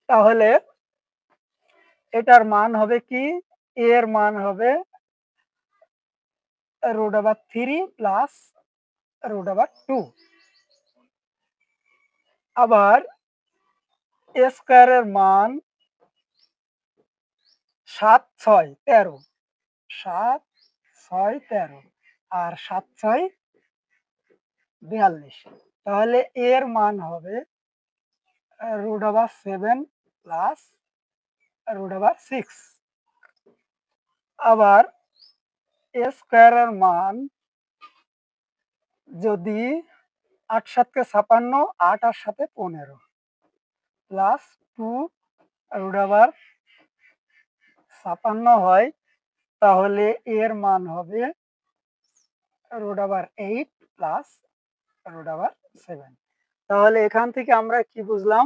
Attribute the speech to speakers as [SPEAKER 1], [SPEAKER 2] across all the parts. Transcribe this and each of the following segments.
[SPEAKER 1] তাহলে এটার মান হবে কি, এর মান হবে √3 প্লাস √2। আবার এ স্কয়ারের মান 7 6 13, 7 6 13 আর 7 6 42। তাহলে এর মান হবে √7 প্লাস √6। আবার এ স্কয়ারের মান যদি 8 7 কে 56, 8 আর 7 15 প্লাস 2 √56 হয়, তাহলে এর মান হবে √8 প্লাস √7। তাহলে এখান থেকে আমরা কি বুঝলাম?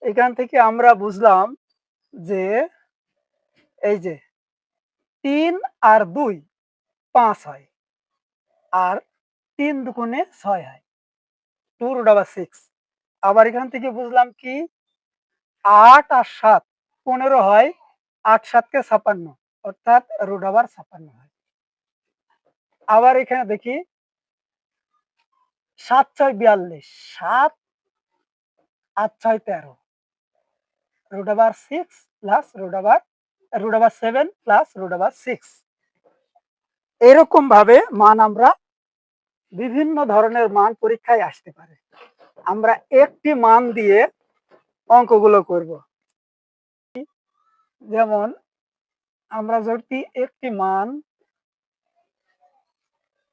[SPEAKER 1] এখান থেকে আমরা বুঝলাম যে এই যে 3 আর 2 5 হয়, আর 3 দুগুণে 6 হয়, 2√6। আবার এখান থেকে বুঝলাম কি 8 আর 7 15 হয়, 8 7 কে 56 অর্থাৎ √56 হয়। আবার এখানে দেখি 7 6 42, 7 8 6 13, √6 প্লাস √7 প্লাস √6। এরকম ভাবে মান আমরা বিভিন্ন ধরনের মান পরীক্ষায় আসতে পারে। আমরা একটি মান দিয়ে অঙ্কগুলো করব। যেমন আমরা যদি একটি মান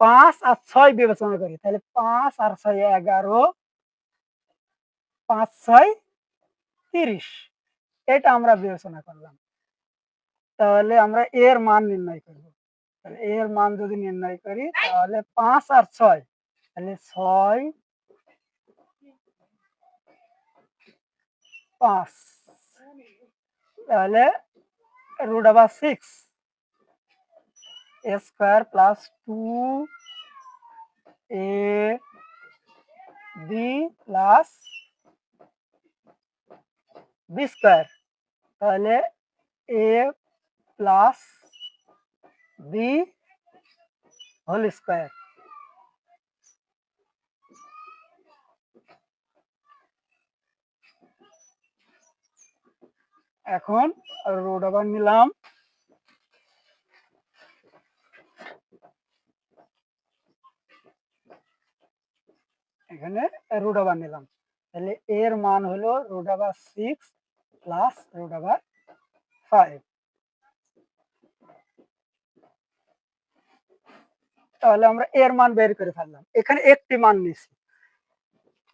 [SPEAKER 1] 5 আর 6 বিবেচনা করি, তাহলে 5 আর 6 11, 5 6 30, এটা আমরা বিবেচনা করলাম। তাহলে আমরা এর মান নির্ণয় করব। তাহলে এর মান যদি নির্ণয় করি, তাহলে 5 আর 6, তাহলে 6 5, তাহলে √6 a square plus 2ab plus b square, তাহলে a plus b whole square. এখন রুট ওভার নিলাম, এখানে রুট ওভার নিলাম, তাহলে এর মান হলো √6 প্লাস √5। তাহলে আমরা এর মান বের করে ফেললাম, এখানে একটি মান নিছি।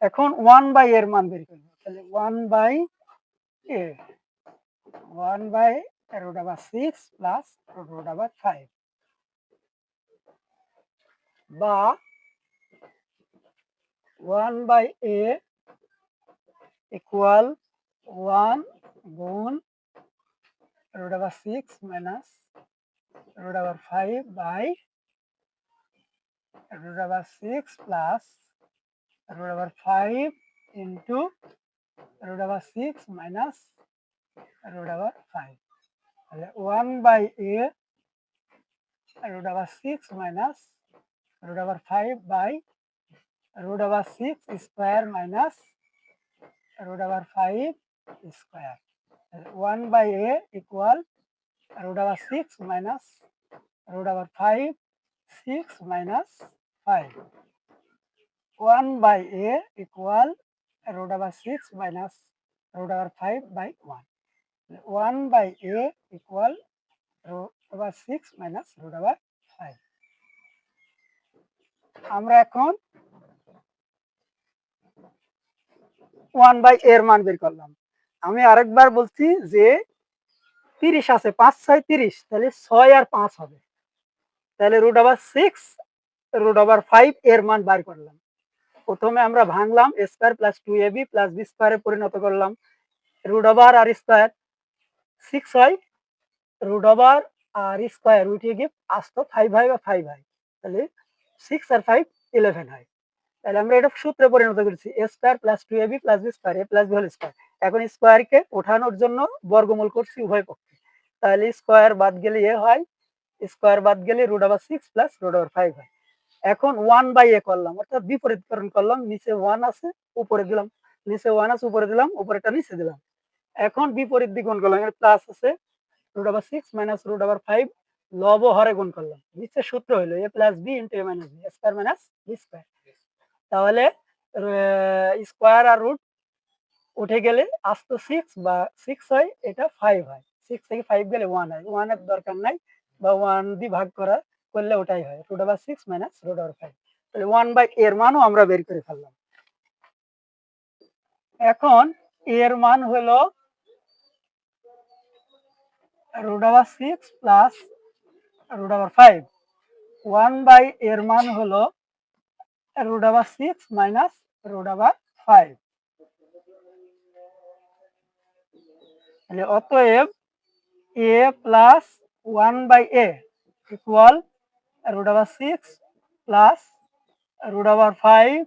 [SPEAKER 1] এখন 1/a এর মান বের করব, তাহলে 1/a 1/√6 প্লাস √5, বা 1/a ইকুয়াল 1 গুণ √6 minus √5 by √6 plus √5 into √6 minus √5। তাহলে 1/a √6 minus √5 by √6 square minus √5 square. 1/a equal √6 minus √5, 6 minus 5। 1/a equal √6 minus √5 by 1। 1/a equal √6 minus √5। আমরা এখন 1/a এর মান বের করলাম। আমি আরেকবার বলছি যে 30 আছে, 5 6 30, তাহলে 6 আর 5 হবে, তাহলে √6 √5 এর মান বার করলাম। প্রথমে আমরা ভাঙলাম, a square plus 2ab plus b স্কয়ারে পরিণত করলাম, √, আর স্কয়ার 6 হয়, √, আর স্কয়ার উঠিয়ে গিয়ে আসতো 5 হয় বা 5 হয়, তাহলে 6 আর 5 11 হয়। তাহলে আমরা এটা সূত্রে পরিণত করেছি, a square plus 2ab plus b square a plus b whole square. এখন স্কোয়ারকে ওঠানোর জন্য বর্গমূল করছি উভয় পক্ষে, তাহলে স্কোয়ার বাদ গেলে এ হয়, স্কোয়ার বাদ গেলে √6 প্লাস √5 হয়। এখন 1/a করলাম, অর্থাৎ বিপরীতকরণ করলাম, নিচে 1 আছে উপরে দিলাম, নিচে 1 আছে উপরে দিলাম, উপরেটা নিচে দিলাম। এখন বিপরীত দিক গুণ করলাম, এখানে প্লাস আছে √6 মাইনাস √5 লব ও হরে গুণ করলাম, নিচে সূত্র হলো a plus b into a minus b, square minus b square. তাহলে স্কোয়ার আর রুট উঠে গেলে আসতো 6 বা 6 হয়, এটা 5 হয়, 6 থেকে 5 গেলে 1 হয়, 1 এর দরকার নাই বা 1 দিয়ে ভাগ করলে ওটাই হয় √6 মাইনাস √5। তাহলে 1/a এর মানও আমরা বের করে ফেললাম। এখন এর মান হলো √6 প্লাস √5, 1/a এর মান হলো √6 মাইনাস √5। তাহলে অতএব a plus 1/a equal √6 plus √5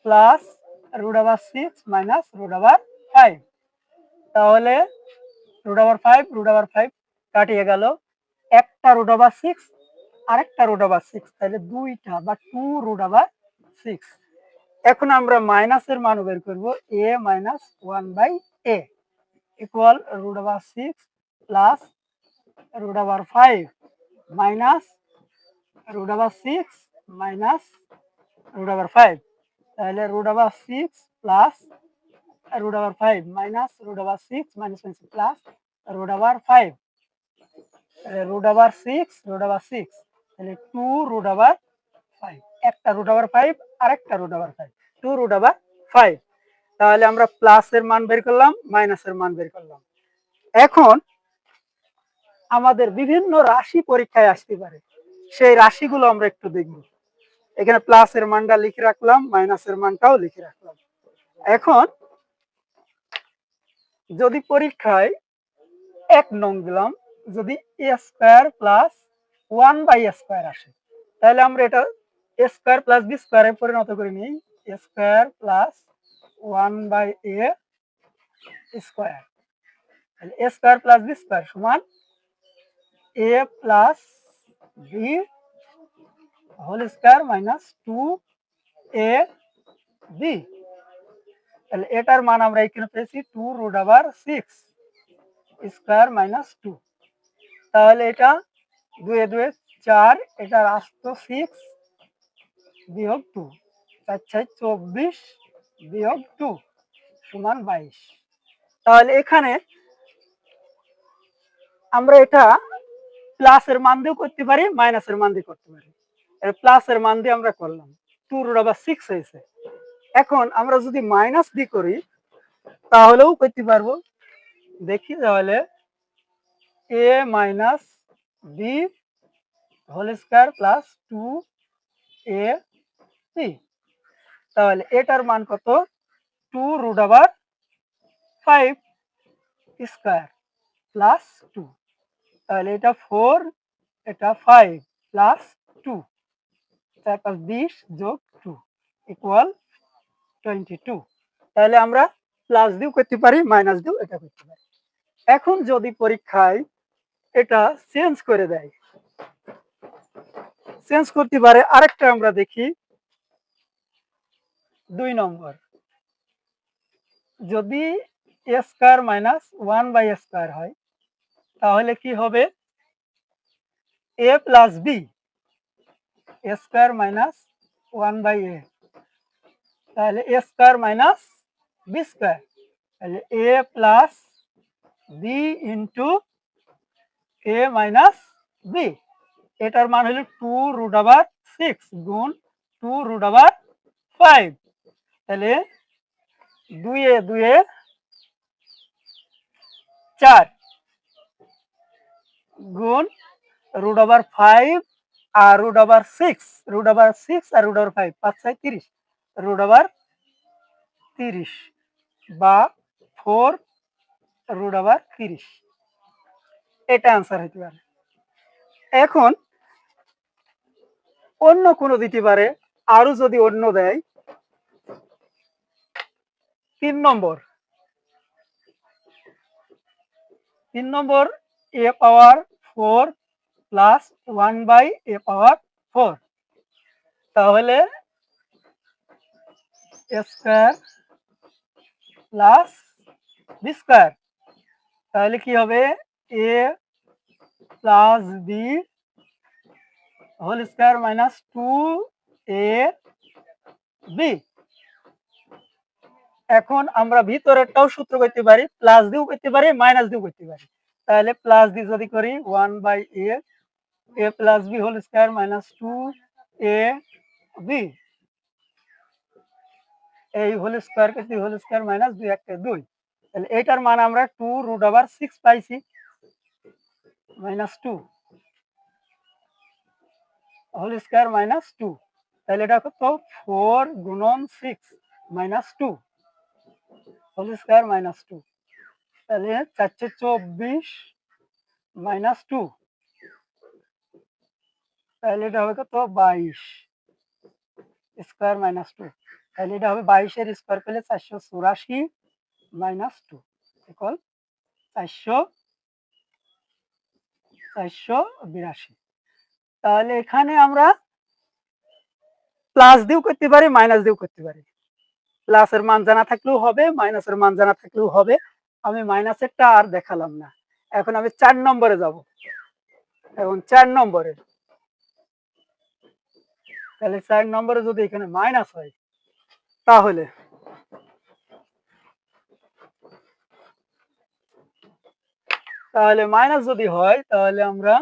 [SPEAKER 1] plus √6 minus √5। তাহলে √5 কাটিয়ে গেল, একটা √6 আরেকটা √6, তাহলে দুইটা বা 2√6। এখন আমরা মাইনাসের মান বের করব, a minus 1/a equal √6 plus √5 minus √6 minus √5। তাহলে √6 প্লাস √5 মাইনাস √6 মাইনাস প্লাস √5, √6 √6, তাহলে 2√5, একটা √5 আরেকটা √5, 2√5। তাহলে আমরা প্লাসের মান বের করলাম, মাইনাসের মান বের করলাম। এখন আমাদের বিভিন্ন রাশি পরীক্ষায় আসতে পারে, সেই রাশিগুলো আমরা একটু দেখব। এখানে প্লাসের মানটা লিখে রাখলাম, মাইনাসের মানটাও লিখে রাখলাম। এখন যদি পরীক্ষায় 1 নং দিলাম, যদি a square plus 1/a square আসে, তাহলে আমরা এটা a স্কয়ার প্লাস b স্কয়ারে পরিণত করে নিই, a square plus 1/a square. তাহলে a square plus b square সমান a plus b whole square minus 2ab। তাহলে এটার মান আমরা এখানে পেয়েছি 2√6 স্কয়ার মাইনাস 2। তাহলে এটা 2 এ 2 4, এটার আসতো 6 বিয়োগ 2, 4 6 24 বিয়োগ 2 সমান 22। তাহলে এখানে আমরা এটা প্লাসের মান দিয়েও করতে পারি, মাইনাসের মান দিয়ে করতে পারি। প্লাসের মান দিয়ে আমরা করলাম, 2√6 হয়েছে। এখন আমরা যদি মাইনাস দিয়ে করি তাহলেও করতে পারবো, দেখি। তাহলে a minus b whole square plus 2ab, তাহলে এটার মান কত, 2√5 স্কয়ার প্লাস 2, তাহলে এটা 4, এটা 5 প্লাস 2, 4 5 20 যোগ 2 ইকুয়াল 22। তাহলে আমরা প্লাস দিয়েও করতে পারি, মাইনাস দিয়েও এটা করতে পারি। এখন যদি পরীক্ষায় এটা চেঞ্জ করে দেয়, চেঞ্জ করতে পারে। আরেকটা আমরা দেখি, 2 নম্বর, যদি a square minus 1/a square হয়, তাহলে কি হবে, a plus b a square minus 1/a, তাহলে a square minus b square, তাহলে a plus b into a minus b, এটার মান হলো 2√6 গুণ 2√5, তাহলে 2 এ 2 এ 4 গুণ √5 আর √6, √6 আর √5, 5 6 30, √30 বা 4√30, এটা आंसर হতে পারে। এখন অন্য কোনো দিতে পারে, আরো যদি অন্য দেয়, 3 নম্বর a পাওয়ার 4 প্লাস 1/a পাওয়ার 4, তাহলে a square plus b square, তাহলে কি হবে a plus b whole square minus 2ab। এখন আমরা ভিতরেরটাও সূত্র করতে পারি, প্লাস দিয়েও করতে পারি, মাইনাস দিয়েও করতে পারি। তাহলে প্লাস দিয়ে যদি করি 1/a a plus b whole square minus 2ab, এই হোল স্কয়ার কে 2 হোল স্কয়ার মাইনাস 2 1 2, তাহলে এটার মান আমরা 2√6 পাইছি মাইনাস 2 হোল স্কয়ার মাইনাস 2, তাহলে এটা কত 4 গুণন 6 মাইনাস 2 হোল স্কয়ার মাইনাস 2, তাহলে 424 মাইনাস 2, তাহলে এটা হবে কত 22 স্কয়ার মাইনাস 2, তাহলে এটা হবে 22 এর স্কয়ার পেলে 484 মাইনাস 2 ইকুয়াল 482। তাহলে এখানে আমরা প্লাস দিয়েও করতে পারি, মাইনাস দিয়েও করতে পারি। প্লাসের মান জানা থাকলেও হবে, মাইনাসের মান জানা থাকলেও হবে। আমি মাইনাসেরটা আর দেখালাম না। এখন আমি 4 নম্বরে যাব। এখন 4 নম্বরে, তাহলে 4 নম্বরে যদি এখানে মাইনাস হয়, তাহলে মাইনাস যদি হয়, তাহলে আমরা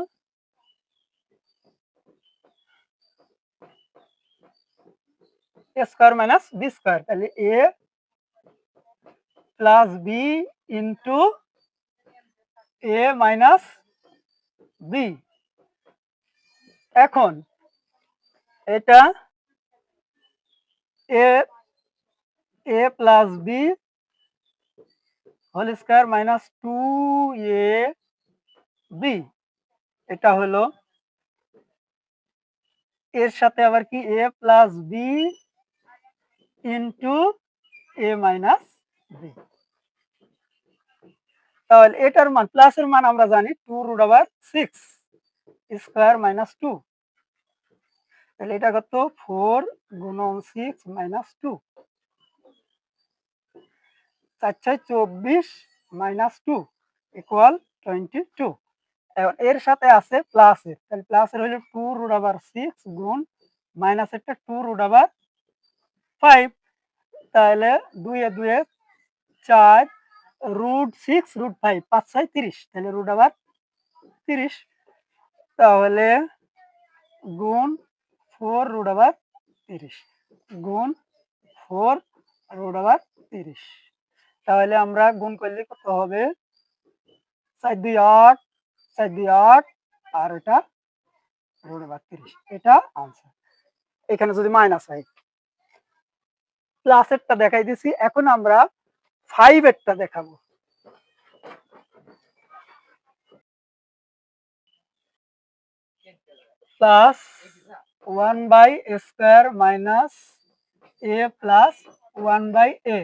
[SPEAKER 1] a square minus b square, তাহলে a plus b into a minus b। এখন এটা a plus b whole square minus 2ab, এটা হলো এর সাথে আবার কি a plus b into a minus b। তাহলে এটার মান, প্লাসের মান আমরা জানি 2√6 স্কয়ার মাইনাস 2, তাহলে এটা কত 4 গুণন 6 মাইনাস 2, 4/24 মাইনাস 2 ইকুয়াল 22। এখন এর সাথে আছে প্লাসের, তাহলে প্লাসের হলো 2√6 গুণ মাইনাসেরটা 2√5, তাহলে 2 এ 2 এ 4 √6 √5 5 6 30, তাহলে √30, তাহলে গুণ 4√30 গুণ 4√30, তাহলে আমরা গুণ করলে কত হবে 4 2 8 4 2 8 আর এটা √30, এটা आंसर। এখানে যদি মাইনাস হয়, প্লাসেরটা দেখাই দিছি, এখন আমরা 5 এরটা দেখাবো। Plus 1/a square minus a plus 1/a।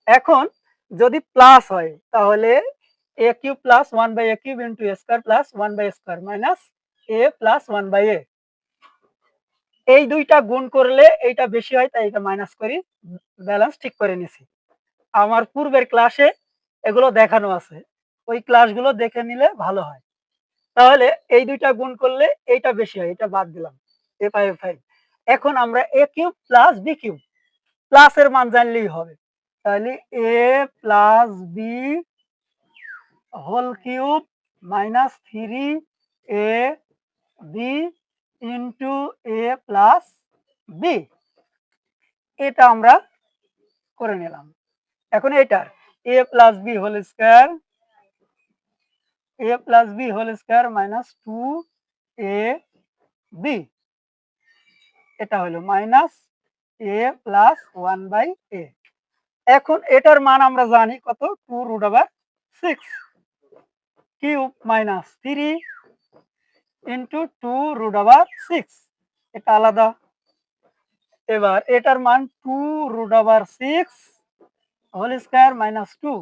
[SPEAKER 1] এখন যদি প্লাস হয়, তাহলে a cube plus 1/a cube into a square plus 1/a square minus a plus 1/a, এই দুইটা গুণ করলে এইটা বেশি হয়, তাই এটা মাইনাস করি, ব্যালেন্স ঠিক করে নিছি। আমার পূর্বের ক্লাসে এগুলো দেখানো আছে, ওই ক্লাসগুলো দেখে নিলে ভালো হয়। তাহলে এই দুইটা গুণ করলে এইটা বেশি হয়, এটা বাদ দিলাম, a5 এখন আমরা a cube plus b cube, প্লাসের মান জানলেই হবে, তাহলে a plus b whole cube minus 3ab into a plus b, এটা আমরা করে নিলাম। এখন এটার a plus b whole square minus 2ab, এটা হলো মাইনাস a প্লাস 1/a। এখন এটার মান আমরা জানি কত 2√6 কিউব মাইনাস 3 ইন্টু 2√6, এটা আলাদা। এবার এটার মান 2√6 whole square minus 2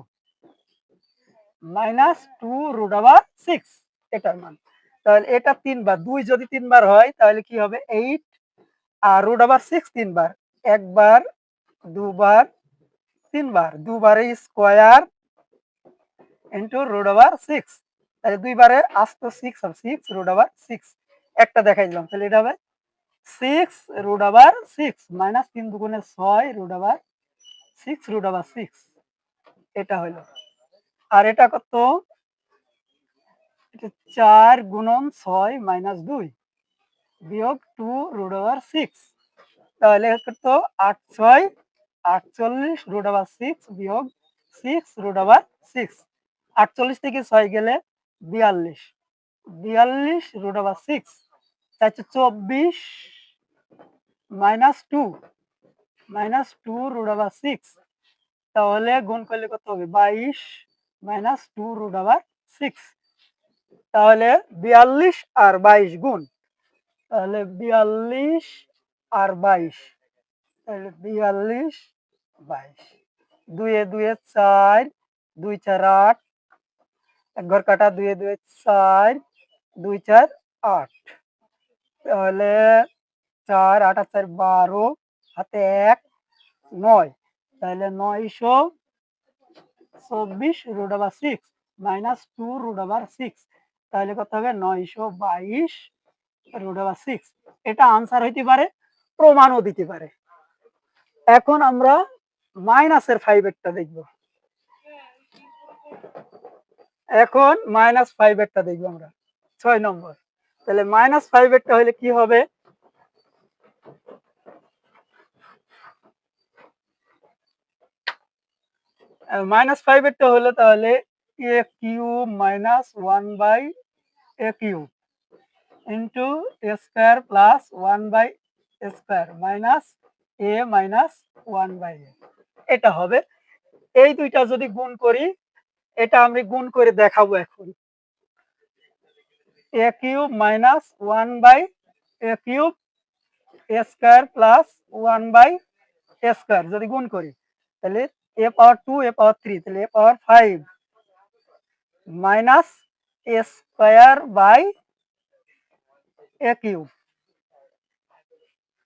[SPEAKER 1] minus 2 root over 6 এটার মান। তাহলে এটা 3 বার, 2 যদি 3 বার হয় তাহলে কি হবে 8 আর রুট ওভার 6 3 বার, একবার, দুবার, 3 বার, দুবারে স্কয়ার ইনটু রুট ওভার 6, তাহলে দুই বারে আস্ত 6 আর 6 রুট ওভার 6 একটা দেখাই দিলাম, তাহলে এটা হবে 6 রুট ওভার 6 মাইনাস 3 দুগুণে 6 রুট ওভার 6 রুট ওভার 6 এটা হলো। আর এটা কত, এটা 4 গুণন 6 মাইনাস 2 বিয়োগ 2 রুট ওভার 6, তাহলে কত 8 6 48 রুট ওভার 6 বিয়োগ 6 রুট ওভার 6, 48 থেকে 6 গেলে 42, 42 root over 6, 424 minus 2 root over 6, তাহলে গুণ করলে কত হবে 22 মাইনাস 2 রুট ওভার 6, তাহলে 42 আর 22 গুণ, তাহলে 42 আর 22, তাহলে 42 22, 2 এ 2 এ 4, 2 4 8, এক ঘর কাটা, 2 এ 2 এ 4, 2 4 8, তাহলে 4 8 আর 4 12, হাতে 1 9, তাহলে 924 root over 6 minus 2 root over 6, তাহলে কত হবে 922 রুট ওভার 6। এটা আনসার হইতে পারে, প্রমাণও দিতে পারে। এখন আমরা মাইনাসের 5 একটা দেখব। এখন মাইনাস 5 একটা দেখব আমরা 6 নম্বর। তাহলে মাইনাস 5 একটা হলে কি হবে, মাইনাস 5 একটা হলে তাহলে a cube minus 1 by a cube into a square plus 1 by a square minus a minus 1 by a, এটা হবে। এই দুইটা যদি গুণ করি, এটা আমি গুণ করে দেখাবো এখন। a cube minus 1 by a cube a square plus 1 by a square যদি গুণ করি, তাহলে a পাওয়ার 2 a পাওয়ার 3, তাহলে a power 5 minus a square by a cube.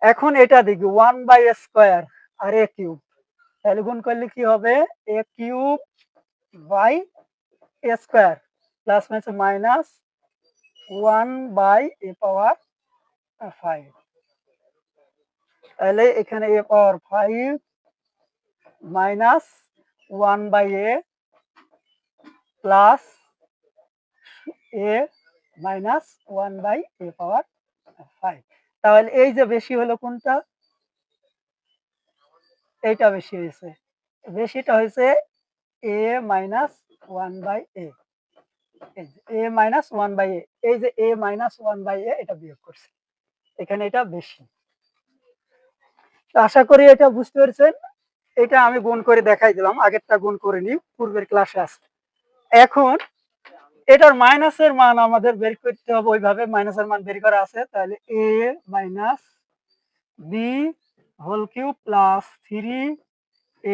[SPEAKER 1] এখন এটা দেখি 1 বাই a স্কয়ার আর a কিউব, তাহলে গুণ করলে কি হবে a cube by a square plus minus 1 by a power 5, তাহলে এখানে a power 5 minus 1 by a plus a minus 1 by a power 5, তাহলে এই যে বেশি হলো কোনটা, এইটা বেশি হয়েছে, বেশিটা হয়েছে a minus 1 by a, a minus 1 by a, এই যে a মাইনাস 1 বাই a এটা বিয়োগ করছে, এখানে এটা বেশি। আশা করি এটা বুঝতে পেরেছেন। এটা আমি গুণ করে দেখাই দিলাম, আগেরটা গুণ করে নি, পূর্বের ক্লাসে আছে। এখন এটার মাইনাসের মান আমাদের বের করতে হবে, ওইভাবে মাইনাসের মান বের করা আছে, তাহলে a minus b whole cube plus 3 a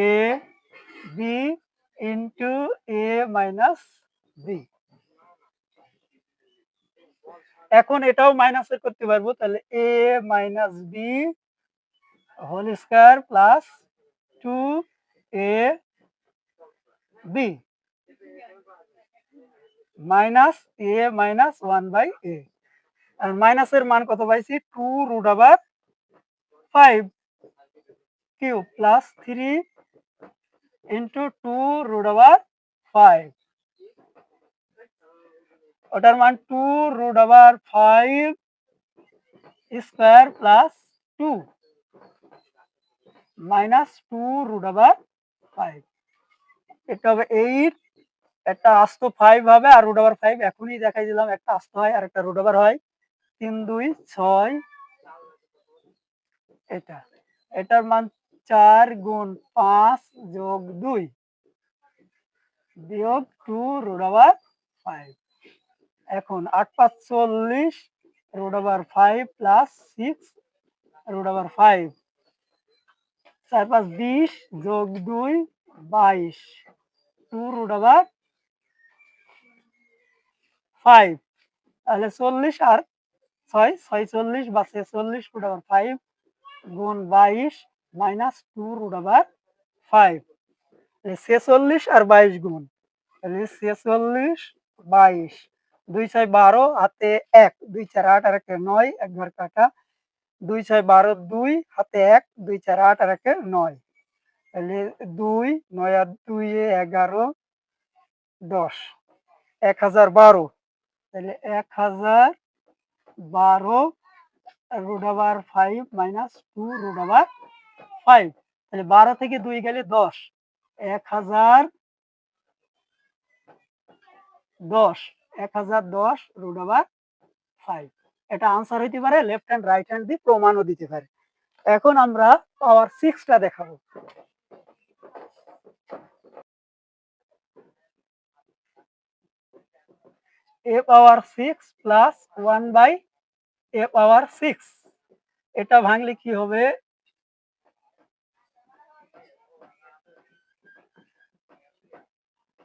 [SPEAKER 1] b into a minus b। এখন এটাও মাইনাসের করতে পারবো, তাহলে a minus b whole square plus 2 a b minus a minus 1 by a, আর মাইনাসের মান কত পাইছি 2 root over 5 cube plus 3 into 2 root over 5, ওটার মান 2 root over 5 square plus 2 minus 2 root over 5, এটা হবে 8, একটা আস্ত 5 হবে আর রুট ওভার 5 এখনই দেখাই দিলাম, একটা আস্ত হয় আর একটা রুট ওভার হয়, 3 2 6, এটা, এটার মান 4 গুণ 5 যোগ 2 বিয়োগ 2 রুট ওভার 5, এখন 8 5 40 root over 5 plus 6 root over 5, 4 5 20 যোগ 2 22 2 root over 5 তাহলে 40 আর 6 46 বা 46 root over 5 গুণ 22 মাইনাস 2 root over 5 46 আর 22 গুণ তাহলে 46 22 2 6 12 হাতে 1 2 4 8 আর 1 9 এক ঘর কাটা 2 6 12 2 হাতে 1 2 4 8 আর 1 9 তাহলে 2 9 আর 2 এ 11 10 1012 তাহলে 1012 root over 5 minus 2 root over 5 তাহলে 12 থেকে 2 গেলে 10 1010 root over 5 এটা आंसर হইতে পারে লেফট হ্যান্ড রাইট হ্যান্ড দিয়ে প্রমাণও দিতে পারে এখন আমরা পাওয়ার 6 টা দেখাবো a power 6 plus 1 by a power 6 এটা ভাঙলে কি হবে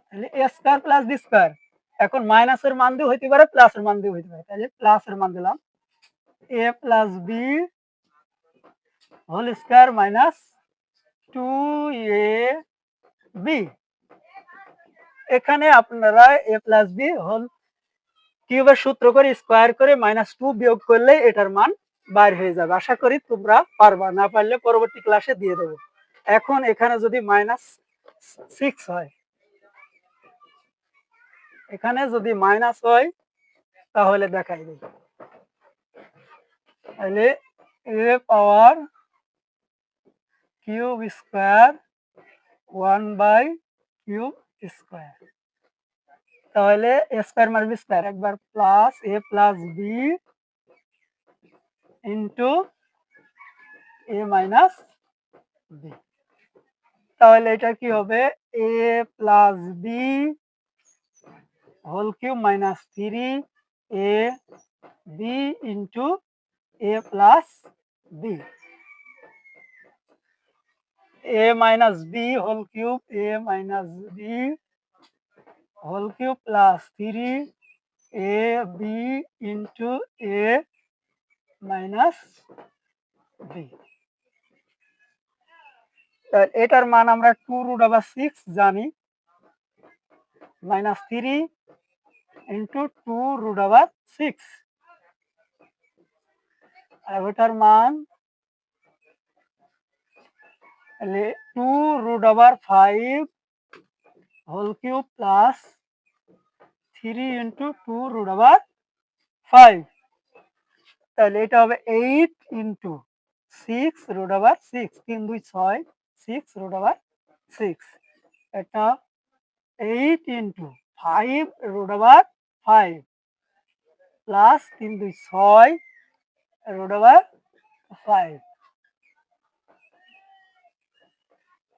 [SPEAKER 1] তাহলে a square plus b square এখন মাইনাসের মান দিয়ে হইতে পারে প্লাসের মান দিয়ে হইতে পারে তাহলে প্লাসের মান দিলাম a plus b whole square minus 2ab এখানে আপনারা a প্লাস b হোল কিউবের সূত্র করে স্কয়ার করে -2 বিয়োগ করলে এটার মান বাইর হয়ে যাবে আশা করি তোমরা পারবা না পারলে পরবর্তী ক্লাসে দিয়ে দেব এখন এখানে যদি -6 হয় এখানে যদি মাইনাস হয় তাহলে দেখাই দেই তাহলে a power cube square 1 by cube square তাহলে a square minus b square একবার plus a plus b into a minus b তাহলে এটা কি হবে a plus b whole cube minus 3 a b into a plus b a minus b whole cube a minus b whole cube plus 3 a b into a minus b এটার মান আমরা 2 root over 6 জানি minus 3 into 2 root over 6 আর এটার মান 2 root over 5 whole cube plus 3 into 2 root over 5 তাহলে এটা হবে 8 into 6 root over 6 3 2 6 6 root over 6 এটা 8 into 5 root over 5 plus 3 2 6 root over 5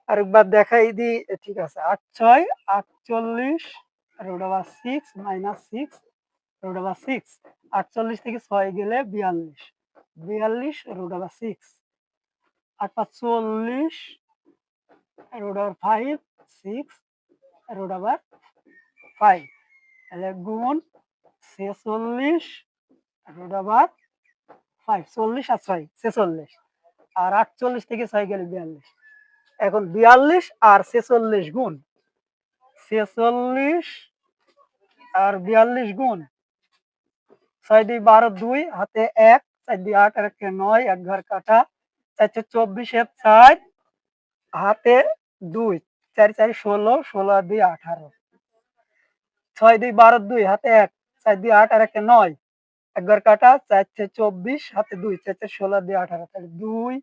[SPEAKER 1] আরেকবার দেখাই দি ঠিক আছে 8 6 48 root over 6 minus 6 root over 6 48 থেকে 6 গেলে 42 42 root over 6 8 5 40 root over 5 6 root over 5 তাহলে গুণ 46 root over 5 40 আর 6 46 আর 48 থেকে 6 গেলে 42 এখন 42 আর 46 গুণ 46 আর 42 গুণ 6 2 12 2 হাতে 1 4 2 8 আর 1 9 এক ঘর কাটা 4 24 এর 4 হাতে 2 4 4 16 16 আর 2 18 6 2 12 2 হাতে 1 4 2 8 আর 1 9 এক ঘর কাটা 4 24 হাতে 2 4 4 16 আর 2 18 তাহলে 2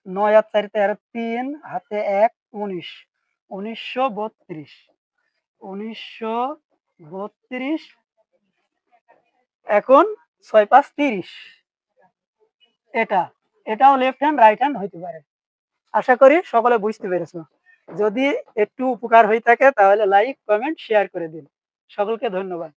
[SPEAKER 1] 9 আর 4 13 3 হাতে 1 19 1932 1932 এখন 6 5 30 এটাও লেফট হ্যান্ড রাইট হ্যান্ড হইতে পারে আশা করি সকলে বুঝতে পেরেছো যদি একটু উপকার হয়ে থাকে তাহলে লাইক কমেন্ট শেয়ার করে দিন সকলকে ধন্যবাদ